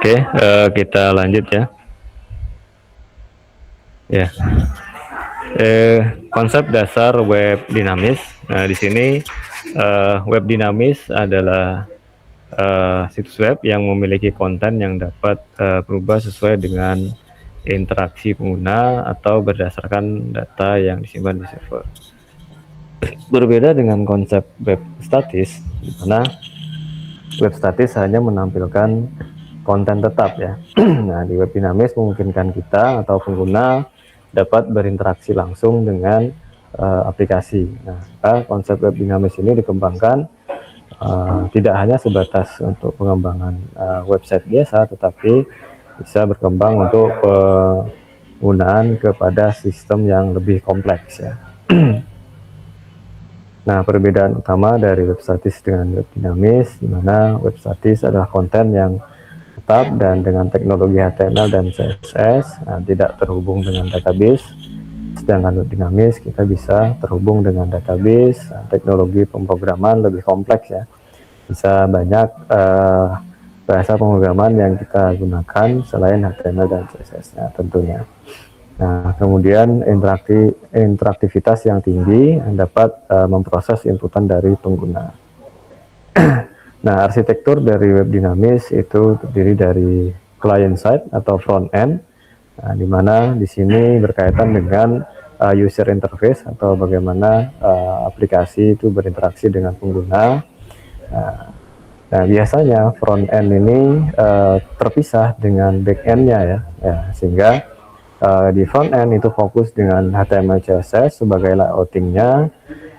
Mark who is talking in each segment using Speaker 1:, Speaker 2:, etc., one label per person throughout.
Speaker 1: Oke, kita lanjut ya. Ya, konsep dasar web dinamis. Nah, di sini web dinamis adalah situs web yang memiliki konten yang dapat berubah sesuai dengan interaksi pengguna atau berdasarkan data yang disimpan di server. Berbeda dengan konsep web statis, di mana web statis hanya menampilkan konten tetap ya. Nah, di web dinamis memungkinkan kita atau pengguna dapat berinteraksi langsung dengan aplikasi. Nah, konsep web dinamis ini dikembangkan tidak hanya sebatas untuk pengembangan website biasa, tetapi bisa berkembang untuk penggunaan kepada sistem yang lebih kompleks ya. Nah, perbedaan utama dari web statis dengan web dinamis, di mana web statis adalah konten yang tetap dan dengan teknologi HTML dan CSS, tidak terhubung dengan database. Sedangkan web dinamis kita bisa terhubung dengan database, teknologi pemrograman lebih kompleks ya. Bisa banyak bahasa pemrograman yang kita gunakan selain HTML dan CSS-nya tentunya. Nah, kemudian interaktivitas yang tinggi dapat memproses inputan dari pengguna. Nah, arsitektur dari web dinamis itu terdiri dari client side atau front end, di mana di sini berkaitan dengan user interface atau bagaimana aplikasi itu berinteraksi dengan pengguna. Nah, biasanya front end ini terpisah dengan back end-nya ya, sehingga di front end itu fokus dengan HTML CSS sebagai layouting-nya,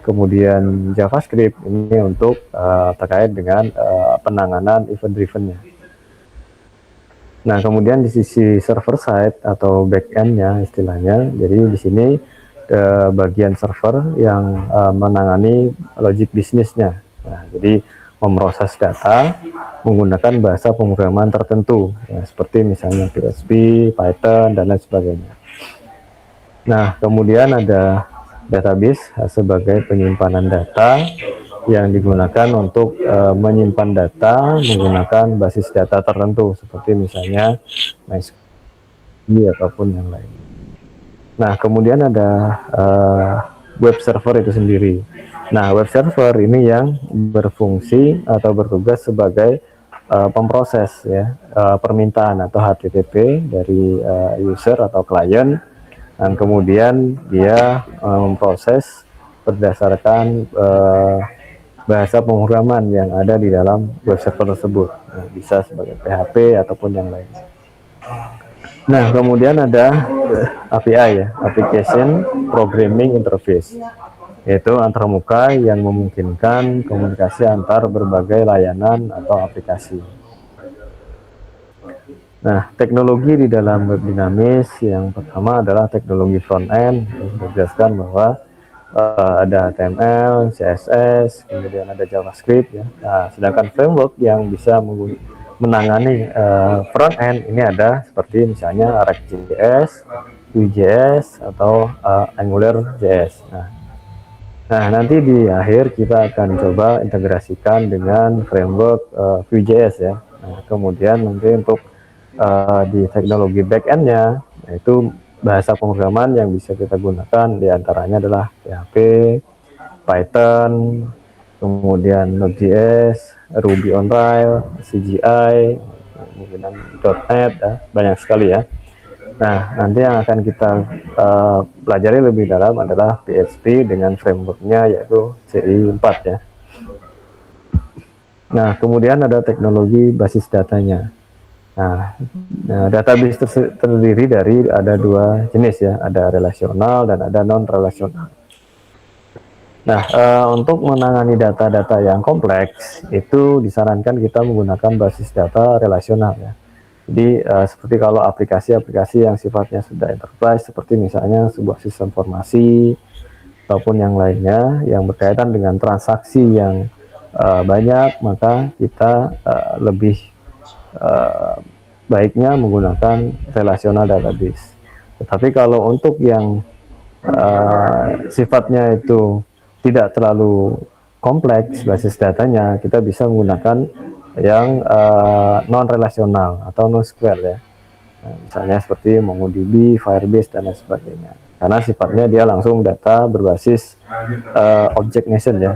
Speaker 1: kemudian JavaScript ini untuk terkait dengan penanganan event driven-nya. Nah, kemudian di sisi server side atau back end-nya istilahnya, jadi di sini bagian server yang menangani logic bisnisnya. Nah, jadi memproses data menggunakan bahasa pemrograman tertentu ya, seperti misalnya PHP, Python, dan lain sebagainya. Nah, kemudian ada database sebagai penyimpanan data yang digunakan untuk menyimpan data menggunakan basis data tertentu seperti misalnya MySQL ataupun yang lain. Nah, kemudian ada web server itu sendiri. Nah, web server ini yang berfungsi atau bertugas sebagai pemproses ya permintaan atau HTTP dari user atau klien, dan kemudian dia memproses berdasarkan bahasa pemrograman yang ada di dalam web server tersebut. Nah, bisa sebagai PHP ataupun yang lain. Nah, kemudian ada API ya, Application Programming Interface, yaitu antarmuka yang memungkinkan komunikasi antar berbagai layanan atau aplikasi. Nah, teknologi di dalam web dinamis yang pertama adalah teknologi front end, yang menjelaskan bahwa ada HTML, CSS, kemudian ada JavaScript ya. Nah, sedangkan framework yang bisa menangani front end ini ada seperti misalnya React.js, Vue.js atau AngularJS. Nah, nanti di akhir kita akan coba integrasikan dengan framework Vue.js ya. Nah, kemudian nanti untuk di teknologi backend-nya, yaitu bahasa pemrograman yang bisa kita gunakan diantaranya adalah PHP, Python, kemudian Node.js, Ruby on Rails, CGI, kemudian .NET ya, banyak sekali ya. Nah, nanti yang akan kita pelajari lebih dalam adalah PHP dengan frameworknya yaitu CI4 ya. Nah, kemudian ada teknologi basis datanya. Nah, database terdiri dari ada dua jenis ya, ada relasional dan ada non relasional. Nah, untuk menangani data-data yang kompleks itu disarankan kita menggunakan basis data relasional ya. Jadi seperti kalau aplikasi-aplikasi yang sifatnya sudah enterprise seperti misalnya sebuah sistem informasi ataupun yang lainnya yang berkaitan dengan transaksi yang banyak, maka kita lebih baiknya menggunakan relational database. Tetapi kalau untuk yang sifatnya itu tidak terlalu kompleks basis datanya, kita bisa menggunakan yang non relasional atau NoSQL ya. Nah, misalnya seperti MongoDB, Firebase dan lain sebagainya. Karena sifatnya dia langsung data berbasis object nation ya,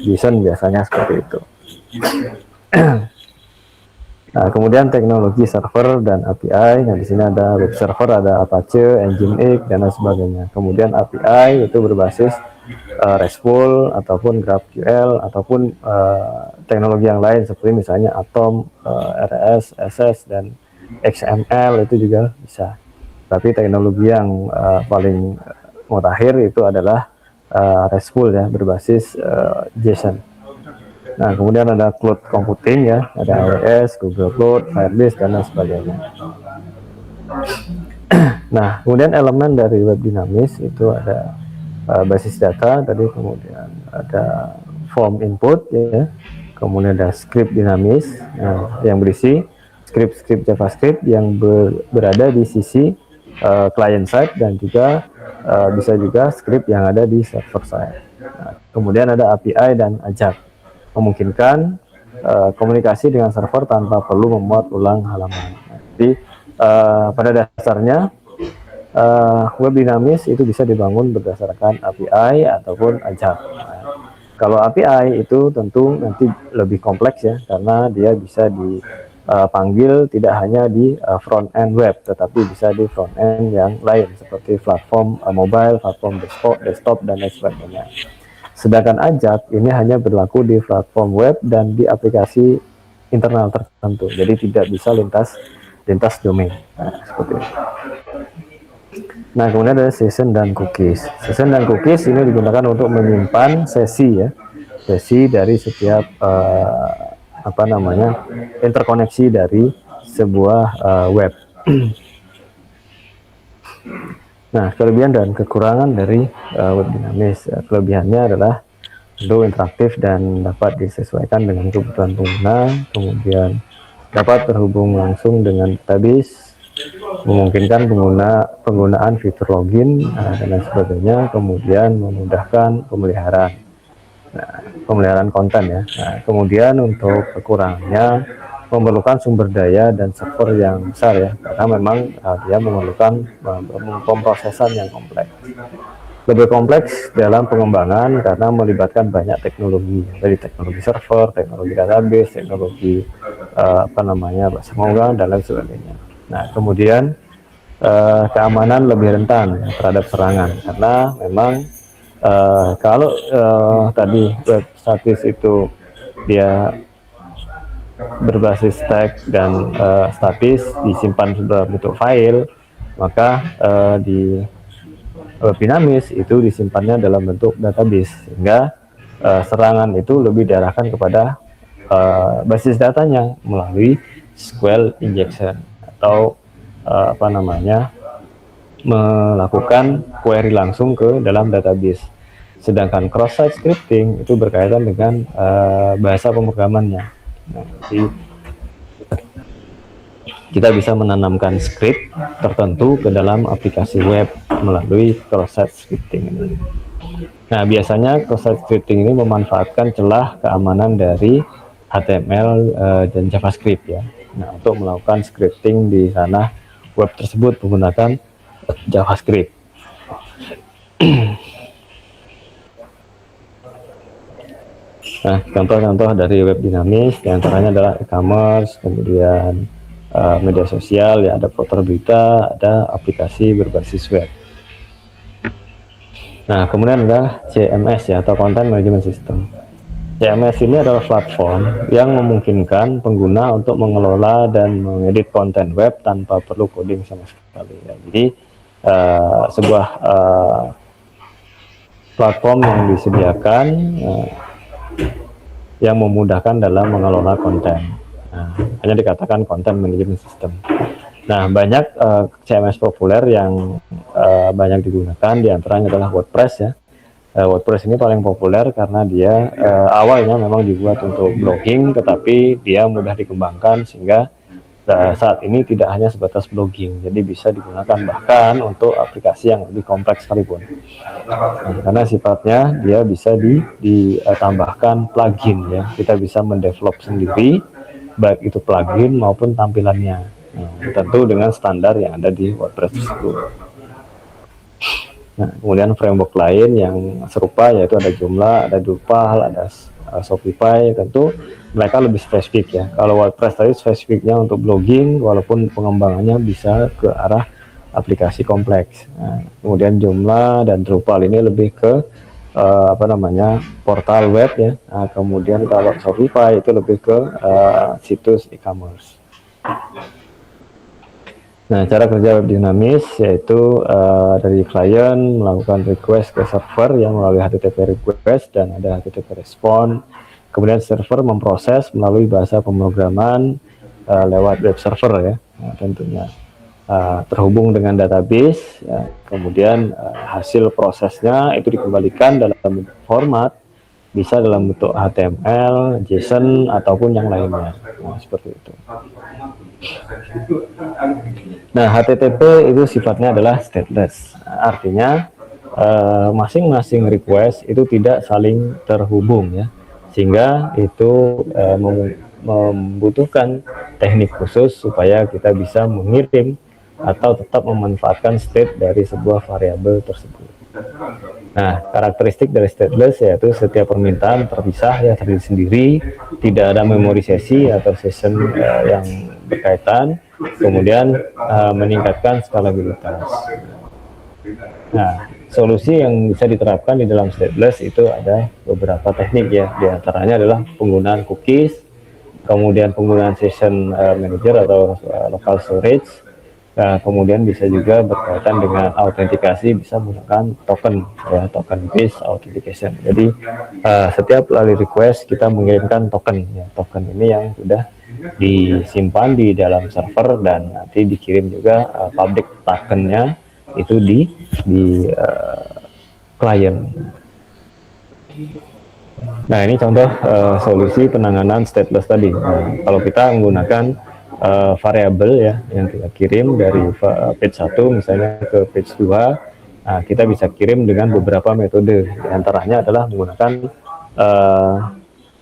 Speaker 1: JSON biasanya seperti itu. Nah, kemudian teknologi server dan API. Nah, di sini ada web server, ada Apache, Nginx dan lain sebagainya. Kemudian API itu berbasis RESTful ataupun GraphQL ataupun teknologi yang lain seperti misalnya Atom, RS, SS dan XML itu juga bisa. Tapi teknologi yang paling mutakhir itu adalah RESTful ya, berbasis JSON. Nah, kemudian ada cloud computing ya, ada AWS, Google Cloud, Firebase dan lain sebagainya. Nah, kemudian elemen dari web dinamis itu ada basis data tadi, kemudian ada form input ya, kemudian ada script dinamis yang berisi script JavaScript yang berada di sisi client side dan juga bisa juga script yang ada di server side. Nah, kemudian ada API dan AJAX memungkinkan komunikasi dengan server tanpa perlu memuat ulang halaman. Jadi pada dasarnya web dinamis itu bisa dibangun berdasarkan API ataupun AJAX. Nah, kalau API itu tentu nanti lebih kompleks ya, karena dia bisa dipanggil tidak hanya di front end web, tetapi bisa di front end yang lain seperti platform mobile, platform desktop dan lain sebagainya. Sedangkan AJAX ini hanya berlaku di platform web dan di aplikasi internal tertentu, jadi tidak bisa lintas domain. Nah, seperti itu. Nah, kemudian ada session dan cookies. Session dan cookies ini digunakan untuk menyimpan sesi ya, sesi dari setiap interkoneksi dari sebuah web. Nah, kelebihan dan kekurangan dari web dinamis. Kelebihannya adalah tentu interaktif dan dapat disesuaikan dengan kebutuhan pengguna, kemudian dapat terhubung langsung dengan database, memungkinkan penggunaan fitur login dan lain sebagainya, kemudian memudahkan pemeliharaan konten ya. Nah, kemudian untuk kekurangannya memerlukan sumber daya dan server yang besar ya, karena memang dia memerlukan pemrosesan yang kompleks. Lebih kompleks dalam pengembangan karena melibatkan banyak teknologi, dari teknologi server, teknologi database, teknologi bahasa pemrograman dan lain sebagainya. Nah, kemudian keamanan lebih rentan terhadap serangan karena memang kalau tadi web statis itu dia berbasis tag dan statis disimpan dalam bentuk file, maka di web dinamis itu disimpannya dalam bentuk database, sehingga serangan itu lebih diarahkan kepada basis datanya melalui SQL injection atau melakukan query langsung ke dalam database. Sedangkan cross-site scripting itu berkaitan dengan bahasa pemrogramannya. Nah, jadi kita bisa menanamkan script tertentu ke dalam aplikasi web melalui cross-site scripting ini. Nah, biasanya cross-site scripting ini memanfaatkan celah keamanan dari HTML dan JavaScript ya. Nah, untuk melakukan scripting di sana web tersebut menggunakan JavaScript. Nah, contoh-contoh dari web dinamis diantaranya adalah e-commerce, kemudian media sosial ya, ada portal berita, ada aplikasi berbasis web. Nah, kemudian ada CMS ya, atau Content Management System. CMS ini adalah platform yang memungkinkan pengguna untuk mengelola dan mengedit konten web tanpa perlu coding sama sekali ya. Jadi sebuah platform yang disediakan yang memudahkan dalam mengelola konten. Nah, hanya dikatakan Content Management System. Nah, banyak CMS populer yang banyak digunakan, diantaranya adalah WordPress ya. WordPress ini paling populer karena dia awalnya memang dibuat untuk blogging, tetapi dia mudah dikembangkan sehingga saat ini tidak hanya sebatas blogging, jadi bisa digunakan bahkan untuk aplikasi yang lebih kompleks sekalipun. Karena sifatnya dia bisa ditambahkan plugin ya, kita bisa mendevelop sendiri baik itu plugin maupun tampilannya. Tentu dengan standar yang ada di WordPress tersebut. Nah, kemudian framework lain yang serupa yaitu ada Joomla, ada Drupal, ada Shopify. Tentu mereka lebih spesifik ya. Kalau WordPress tadi spesifiknya untuk blogging, walaupun pengembangannya bisa ke arah aplikasi kompleks. Nah, kemudian Joomla dan Drupal ini lebih ke portal web ya. Nah, kemudian kalau Shopify itu lebih ke situs e-commerce. Nah, cara kerja web dinamis yaitu dari klien melakukan request ke server yang melalui HTTP request dan ada HTTP respond. Kemudian server memproses melalui bahasa pemrograman lewat web server ya. Nah, tentunya terhubung dengan database. Ya. Kemudian hasil prosesnya itu dikembalikan dalam format bisa dalam bentuk HTML, JSON ataupun yang lainnya. Nah, seperti itu. Nah, HTTP itu sifatnya adalah stateless. Artinya masing-masing request itu tidak saling terhubung ya. Sehingga itu membutuhkan teknik khusus supaya kita bisa mengirim atau tetap memanfaatkan state dari sebuah variabel tersebut. Nah, karakteristik dari stateless yaitu setiap permintaan terpisah ya, terdiri sendiri, tidak ada memori sesi atau session yang berkaitan, kemudian meningkatkan skalabilitas. Nah, solusi yang bisa diterapkan di dalam stateless itu ada beberapa teknik ya, di antaranya adalah penggunaan cookies, kemudian penggunaan session manager atau local storage. Nah, kemudian bisa juga berkaitan dengan autentikasi, bisa menggunakan token ya, token based authentication. Jadi setiap kali request kita mengirimkan token ya, token ini yang sudah disimpan di dalam server dan nanti dikirim juga public tokennya itu di klien. Nah, ini contoh solusi penanganan stateless tadi. Nah, kalau kita menggunakan variabel ya yang kita kirim dari page 1 misalnya ke page 2, nah, kita bisa kirim dengan beberapa metode. Di antaranya adalah menggunakan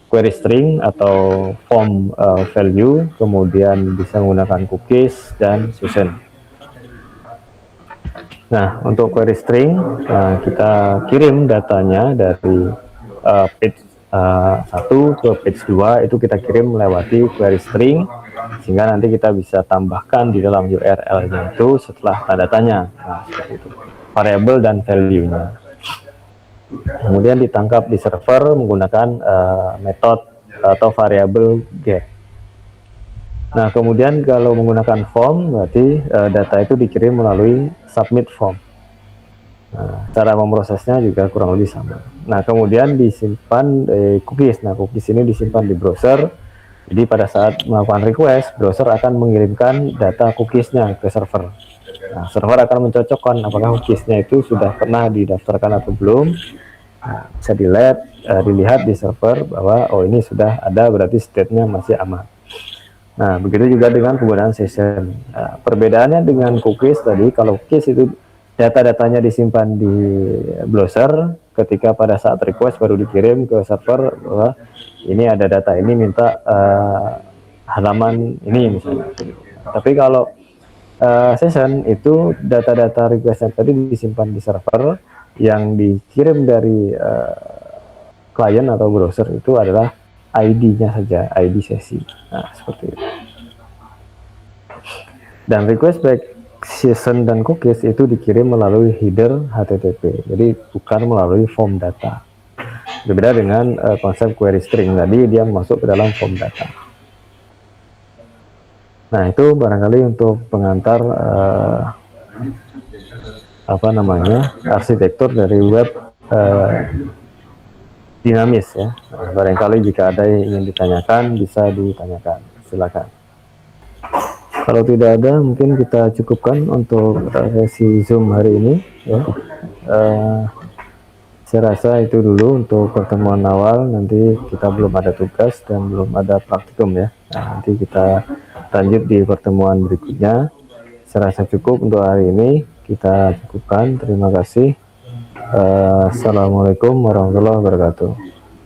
Speaker 1: query string atau form value, kemudian bisa menggunakan cookies dan session. Nah, untuk query string kita kirim datanya dari page 1 ke page 2 itu kita kirim melewati query string, sehingga nanti kita bisa tambahkan di dalam URL-nya itu setelah tanda tanya. Nah, seperti itu. Variable dan value-nya. Kemudian ditangkap di server menggunakan metode atau variable get. Nah, kemudian kalau menggunakan form berarti data itu dikirim melalui submit form. Nah, cara memprosesnya juga kurang lebih sama. Nah, kemudian disimpan cookies. Nah, cookies ini disimpan di browser. Jadi pada saat melakukan request, browser akan mengirimkan data cookiesnya ke server. Nah, server akan mencocokkan apakah cookiesnya itu sudah pernah didaftarkan atau belum. Nah, bisa dilihat di server bahwa oh ini sudah ada, berarti state-nya masih aman. Nah, begitu juga dengan penggunaan session. Nah, perbedaannya dengan cookies tadi, kalau cookies itu data-datanya disimpan di browser, ketika pada saat request baru dikirim ke server bahwa ini ada data ini, minta halaman ini misalnya. Tapi kalau session itu data-data request tadi disimpan di server, yang dikirim dari klien atau browser itu adalah ID-nya saja, ID sesi. Nah, seperti itu. Dan request back session dan cookies itu dikirim melalui header HTTP, jadi bukan melalui form data. Berbeda dengan konsep query string tadi, dia masuk ke dalam form data. Nah, itu barangkali untuk pengantar arsitektur dari web dinamis ya. Nah, barangkali jika ada yang ingin ditanyakan bisa ditanyakan, silakan. Kalau tidak ada, mungkin kita cukupkan untuk sesi Zoom hari ini ya. Saya rasa itu dulu untuk pertemuan awal. Nanti kita belum ada tugas dan belum ada praktikum ya. Nah, nanti kita lanjut di pertemuan berikutnya. Saya rasa cukup untuk hari ini, kita cukupkan. Terima kasih. Assalamualaikum warahmatullahi wabarakatuh.